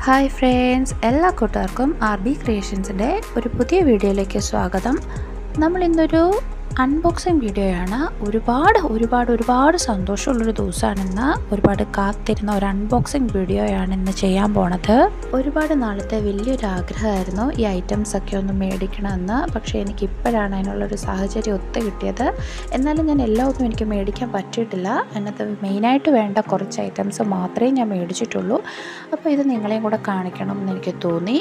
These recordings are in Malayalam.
ഹായ് ഫ്രണ്ട്സ്, എല്ലാ കൂട്ടുകാർക്കും RB ക്രിയേഷൻസിൻ്റെ ഒരു പുതിയ വീഡിയോയിലേക്ക് സ്വാഗതം. നമ്മൾ ഇന്നൊരു അൺബോക്സിങ് വീഡിയോയാണ്. ഒരുപാട് സന്തോഷമുള്ളൊരു ദിവസമാണിന്ന്. ഒരുപാട് കാത്തിരുന്ന ഒരു അൺബോക്സിങ് വീഡിയോയാണ് ഇന്ന് ചെയ്യാൻ പോണത്. ഒരുപാട് നാളത്തെ വലിയൊരു ആഗ്രഹമായിരുന്നു ഈ ഐറ്റംസൊക്കെ ഒന്ന് മേടിക്കണമെന്ന്. പക്ഷേ എനിക്കിപ്പോഴാണ് അതിനുള്ളൊരു സാഹചര്യം ഒത്തു കിട്ടിയത്. എന്നാലും ഞാൻ എല്ലാം ഒന്നും എനിക്ക് മേടിക്കാൻ പറ്റിയിട്ടില്ല. അതിനകത്ത് മെയിനായിട്ട് വേണ്ട കുറച്ച് ഐറ്റംസ് മാത്രമേ ഞാൻ മേടിച്ചിട്ടുള്ളൂ. അപ്പോൾ ഇത് നിങ്ങളെയും കൂടെ കാണിക്കണം എന്ന് എനിക്ക് തോന്നി.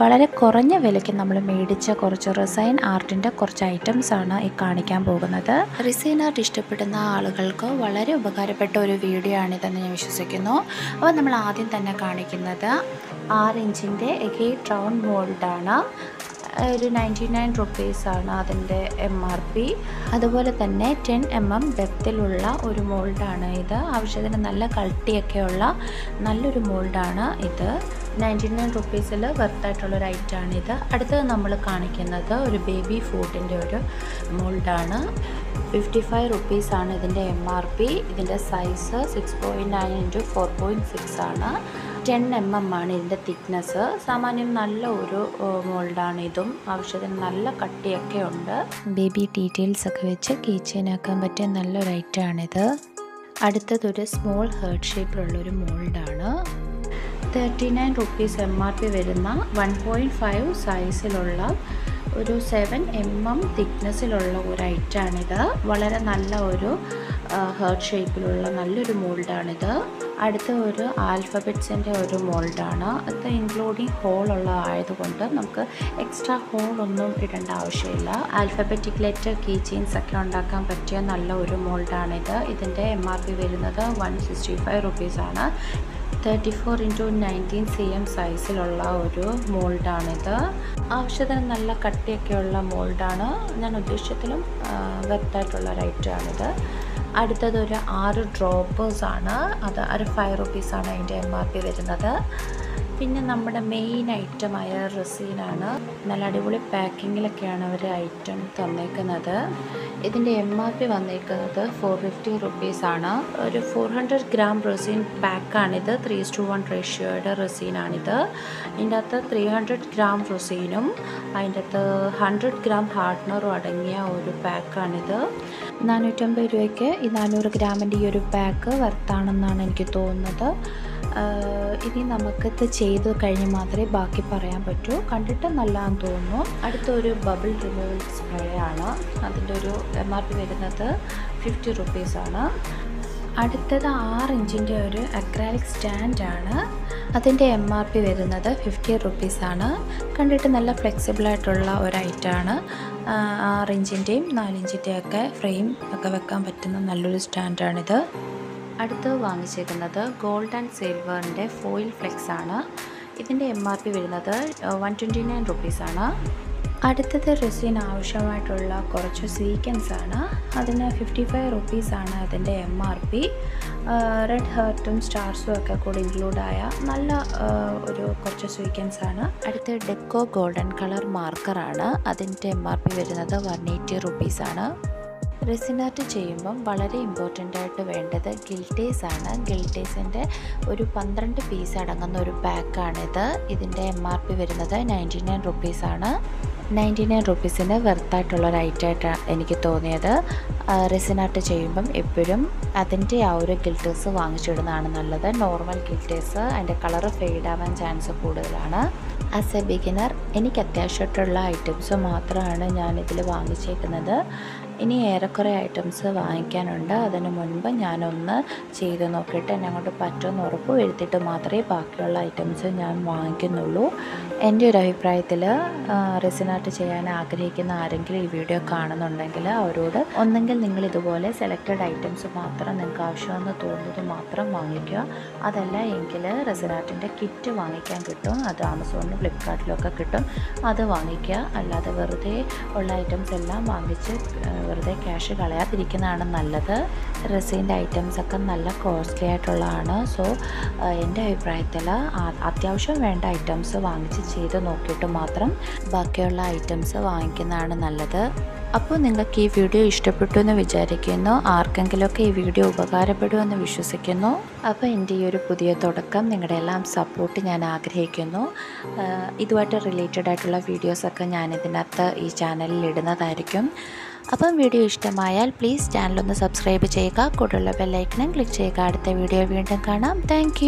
വളരെ കുറഞ്ഞ വിലയ്ക്ക് നമ്മൾ മേടിച്ച കുറച്ച് റിസൈൻ ആർട്ടിൻ്റെ കുറച്ച് ഐറ്റംസാണ് ഈ കാണിക്കാൻ പോകുന്നത്. റിസൈൻ ആർട്ട് ഇഷ്ടപ്പെടുന്ന ആളുകൾക്ക് വളരെ ഉപകാരപ്പെട്ട ഒരു വീഡിയോ ആണിതെന്ന് ഞാൻ വിശ്വസിക്കുന്നു. അപ്പോൾ നമ്മൾ ആദ്യം തന്നെ കാണിക്കുന്നത് 6 ഇഞ്ചിൻ്റെ ഗേറ്റ് റൗണ്ട് മോൾഡാണ്. ഒരു 99 റുപ്പീസാണ് അതിൻ്റെ MRP. അതുപോലെ തന്നെ 10 mm ഡെപ്തിലുള്ള ഒരു മോൾഡാണ് ഇത്. ആവശ്യത്തിന് നല്ല കട്ടിയൊക്കെയുള്ള നല്ലൊരു മോൾഡാണ് ഇത്. 99 റുപ്പീസിൽ വെർത്തായിട്ടുള്ളൊരു ഐറ്റമാണിത്. അടുത്തത് നമ്മൾ കാണിക്കുന്നത് ഒരു ബേബി ഫുഡിൻ്റെ ഒരു മോൾഡാണ്. 55 റുപ്പീസാണ് ഇതിൻ്റെ MRP. ഇതിൻ്റെ സൈസ് 6.9 × 4.6 ആണ്. 10 mm ആണ് ഇതിൻ്റെ തിക്നെസ്. സാമാന്യം നല്ല ഒരു മോൾഡാണ് ഇതും. ആവശ്യത്തിന് നല്ല കട്ടിയൊക്കെ ഉണ്ട്. ബേബി ഡീറ്റെയിൽസ് ഒക്കെ വെച്ച് കീച്ചെയിനാക്കാൻ പറ്റിയ നല്ലൊരു ഐറ്റമാണിത്. അടുത്തതൊരു സ്മോൾ ഹേർട്ട് ഷേപ്പിലുള്ളൊരു മോൾഡാണ്. 39 റുപ്പീസ് MRP വരുന്ന 1.5 സൈസിലുള്ള ഒരു 7 mm തിക്നെസ്സിലുള്ള ഒരു ഐറ്റമാണിത്. വളരെ നല്ല ഒരു ഹേർട്ട് ഷേപ്പിലുള്ള നല്ലൊരു മോൾഡാണിത്. അടുത്ത ഒരു ആൽഫബറ്റ്സിൻ്റെ ഒരു മോൾഡാണ്. അത് ഇൻക്ലൂഡിങ് ഹോളുള്ള ആയതുകൊണ്ട് നമുക്ക് എക്സ്ട്രാ ഹോളൊന്നും ഇടേണ്ട ആവശ്യമില്ല. ആൽഫബറ്റിക് ലെറ്റർ കീ ചെയിൻസ് ഒക്കെ ഉണ്ടാക്കാൻ പറ്റിയ നല്ല ഒരു മോൾഡാണിത്. ഇതിൻ്റെ MRP വരുന്നത് 165 റുപ്പീസാണ്. 34 × 19 cm സൈസിലുള്ള ഒരു മോൾഡാണിത്. ആവശ്യത്തിന് നല്ല കട്ടിയൊക്കെയുള്ള മോൾഡാണ്. ഞാൻ ഉദ്ദേശത്തിലും വെർത്തായിട്ടുള്ള ഒരു ഐറ്റമാണിത്. അടുത്തതൊരു 6 ഡ്രോപ്പേഴ്സാണ്. അത് ഒരു 5 റുപ്പീസാണ് അതിൻ്റെ MRP വരുന്നത്. പിന്നെ നമ്മുടെ മെയിൻ ഐറ്റമായ റെസീനാണ്. നല്ല അടിപൊളി പാക്കിങ്ങിലൊക്കെയാണ് അവർ ഐറ്റം തന്നേക്കുന്നത്. ഇതിൻ്റെ MRP വന്നേക്കുന്നത് 450 റുപ്പീസാണ്. ഒരു 400 ഗ്രാം റെസീൻ പാക്കാണിത്. 3:1 റേഷ്യോയുടെ റെസീനാണിത്. ഇതിൻ്റെ അകത്ത് 300 ഗ്രാം റെസീനും അതിൻ്റെ അകത്ത് 100 ഗ്രാം ഹാർഡ്നറും അടങ്ങിയ ഒരു പാക്കാണിത്. 450 രൂപയ്ക്ക് ഈ 400 ഗ്രാമിൻ്റെ ഈ ഒരു പാക്ക് വർത്താണെന്നാണ് എനിക്ക് തോന്നുന്നത്. ഇനി നമുക്കിത് ചെയ്ത് കഴിഞ്ഞ് മാത്രമേ ബാക്കി പറയാൻ പറ്റൂ. കണ്ടിട്ട് നല്ലതാണെന്ന് തോന്നുന്നു. അടുത്തൊരു ബബിൾ റിമൂവൽ സ്പ്രേ ആണ്. അതിൻ്റെ ഒരു MRP വരുന്നത് 50 റുപ്പീസാണ്. അടുത്തത് 6 ഇഞ്ചിൻ്റെ ഒരു അക്രാലിക് സ്റ്റാൻഡാണ്. അതിൻ്റെ MRP വരുന്നത് 50 റുപ്പീസാണ്. കണ്ടിട്ട് നല്ല ഫ്ലെക്സിബിളായിട്ടുള്ള ഒരു ഐറ്റമാണ്. 6 ഇഞ്ചിൻ്റെയും 4 ഇഞ്ചിൻ്റെയും ഒക്കെ ഫ്രെയിം ഒക്കെ വെക്കാൻ പറ്റുന്ന നല്ലൊരു സ്റ്റാൻഡാണിത്. അടുത്ത് വാങ്ങിച്ചേക്കുന്നത് ഗോൾഡ് ആൻഡ് സിൽവറിൻ്റെ ഫോയിൽ ഫ്ലെക്സ് ആണ്. ഇതിൻ്റെ MRP വരുന്നത് 129 റുപ്പീസാണ്. അടുത്തത് റെസിൻ ആവശ്യമായിട്ടുള്ള കുറച്ച് സ്വീക്കൻസ് ആണ്. അതിന് 55 റുപ്പീസാണ് അതിൻ്റെ MRP. റെഡ് ഹേർട്ടും സ്റ്റാർസും ഒക്കെ കൂടി ഇൻക്ലൂഡായ നല്ല ഒരു കുറച്ച് സ്വീക്കൻസ് ആണ്. അടുത്ത് ഡെക്കോ ഗോൾഡൻ കളർ മാർക്കറാണ്. അതിൻ്റെ MRP വരുന്നത് 180 റുപ്പീസാണ്. റെസിൻ ആർട്ട് ചെയ്യുമ്പം വളരെ ഇമ്പോർട്ടൻ്റ് ആയിട്ട് വേണ്ടത് ഗിൽറ്റേഴ്സ് ആണ്. ഗിൽറ്റേഴ്സിൻ്റെ ഒരു 12 പീസ് അടങ്ങുന്ന ഒരു പാക്കാണിത്. ഇതിൻ്റെ MRP വരുന്നത് 99 റുപ്പീസാണ്. 99 റുപ്പീസിന് വെർത്തായിട്ടുള്ളൊരു ഐറ്റമായിട്ടാണ് എനിക്ക് തോന്നിയത്. റെസിൻ ആർട്ട് ചെയ്യുമ്പം എപ്പോഴും അതിൻ്റെ ആ ഒരു ഗിൽറ്റേഴ്സ് വാങ്ങിച്ചിടുന്നതാണ് നല്ലത്. നോർമൽ ഗിൽറ്റേഴ്സ് അതിൻ്റെ കളറ് ഫെയ്ഡാവാൻ ചാൻസ് കൂടുതലാണ്. ആസ് എ ബിഗിനർ എനിക്ക് അത്യാവശ്യമായിട്ടുള്ള ഐറ്റംസ് മാത്രമാണ് ഞാനിതിൽ വാങ്ങിച്ചേക്കുന്നത്. ഇനി ഏറെക്കുറെ ഐറ്റംസ് വാങ്ങിക്കാനുണ്ട്. അതിന് മുൻപ് ഞാനൊന്ന് ചെയ്ത് നോക്കിയിട്ട് എന്നെ കൊണ്ട് പറ്റുമെന്ന് ഉറപ്പ് വരുത്തിയിട്ട് മാത്രമേ ബാക്കിയുള്ള ഐറ്റംസ് ഞാൻ വാങ്ങിക്കുന്നുള്ളൂ. എൻ്റെ ഒരു അഭിപ്രായത്തിൽ റെസിൻ ആർട്ട് ചെയ്യാൻ ആഗ്രഹിക്കുന്ന ആരെങ്കിലും ഈ വീഡിയോ കാണുന്നുണ്ടെങ്കിൽ അവരോട് ഒന്നെങ്കിൽ നിങ്ങൾ ഇതുപോലെ സെലക്റ്റഡ് ഐറ്റംസ് മാത്രം നിങ്ങൾക്ക് ആവശ്യമെന്ന് തോന്നുന്നത് മാത്രം വാങ്ങിക്കുക. അതല്ല എങ്കിൽ റെസിൻ ആർട്ടിൻ്റെ കിറ്റ് വാങ്ങിക്കാൻ കിട്ടും. അത് ആമസോണിലും ഫ്ലിപ്കാർട്ടിലൊക്കെ കിട്ടും. അത് വാങ്ങിക്കുക. അല്ലാതെ വെറുതെ ഉള്ള ഐറ്റംസ് എല്ലാം വാങ്ങിച്ച് വെറുതെ ക്യാഷ് കളയാതിരിക്കുന്നതാണ് നല്ലത്. റെസിൻ്റെ ഐറ്റംസൊക്കെ നല്ല കോസ്റ്റ്ലി ആയിട്ടുള്ളതാണ്. സോ എൻ്റെ അഭിപ്രായത്തിൽ അത്യാവശ്യം വേണ്ട ഐറ്റംസ് വാങ്ങിച്ച് ചെയ്ത് നോക്കിയിട്ട് മാത്രം ബാക്കിയുള്ള ഐറ്റംസ് വാങ്ങിക്കുന്നതാണ് നല്ലത്. അപ്പോൾ നിങ്ങൾക്ക് ഈ വീഡിയോ ഇഷ്ടപ്പെട്ടു എന്ന് വിചാരിക്കുന്നു. ആർക്കെങ്കിലുമൊക്കെ ഈ വീഡിയോ ഉപകാരപ്പെടുമെന്ന് വിശ്വസിക്കുന്നു. അപ്പോൾ എൻ്റെ ഈ ഒരു പുതിയ തുടക്കം നിങ്ങളുടെ എല്ലാം സപ്പോർട്ട് ഞാൻ ആഗ്രഹിക്കുന്നു. ഇതുമായിട്ട് റിലേറ്റഡ് ആയിട്ടുള്ള വീഡിയോസൊക്കെ ഞാൻ ഇതിനകത്ത് ഈ ചാനലിൽ ഇടുന്നതായിരിക്കും. അപ്പം വീഡിയോ ഇഷ്ടമായാൽ പ്ലീസ് ചാനലൊന്ന് സബ്സ്ക്രൈബ് ചെയ്യുക, കൂടെയുള്ള ബെല്ലൈക്കണും ക്ലിക്ക് ചെയ്യുക. അടുത്ത വീഡിയോ വീണ്ടും കാണാം. താങ്ക്